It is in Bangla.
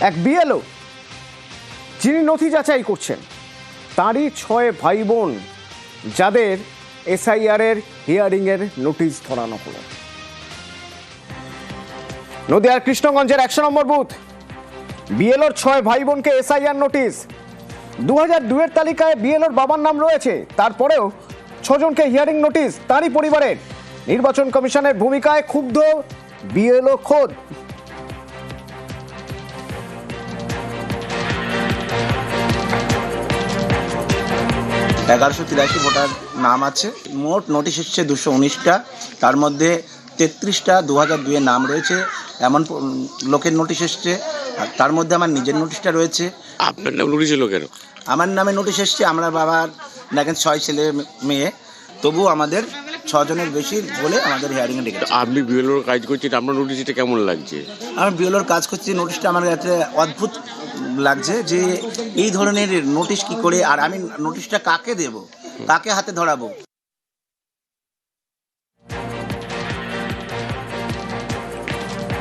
এক বিএলও যিনি নথি যাচাই করছেন, তারই 6 ভাই বোন যাদের এসআইআর-এর হিয়ারিংয়ের নোটিশ ধরানো হলো। নদিয়ার কৃষ্ণগঞ্জের 100 নম্বর বুথ, বিএলওর 6 ভাই বোনকে এসআইআর নোটিশ। 2002-এর তালিকায় বিএলওর বাবার নাম রয়েছে, তারপরেও 6 জনকে হিয়ারিং নোটিশ তারই পরিবারের। নির্বাচন কমিশনের ভূমিকায় ক্ষুব্ধ বিএলও খোদ। এগারোশো 83 ভোটার নাম আছে, মোট নোটিশ এসছে 219টা, তার মধ্যে 33টা 2002-এর নাম রয়েছে এমন লোকের নোটিশ এসছে, তার মধ্যে আমার নিজের নোটিশটা রয়েছে। আপনার নাম নোটিশ এলো কেন? আমার নামে নোটিশ এসছে, আমরা বাবার দেখেন 6 ছেলে মেয়ে, তবুও আমাদের 6 জনের বেশি বলে আমাদের হিয়ারিংয়ে ডেকেছে। আপনি বিএলওর কাজ করছেন, আপনার নোটিশ এটা কেমন লাগছে? আমি বিএলওর কাজ করছি, নোটিশটা আমার কাছে অদ্ভুত লাগছে যে এই ধরনের নোটিশ কি করে, আর আমি নোটিশটা কাকে দেব, কাকে হাতে ধরাবো।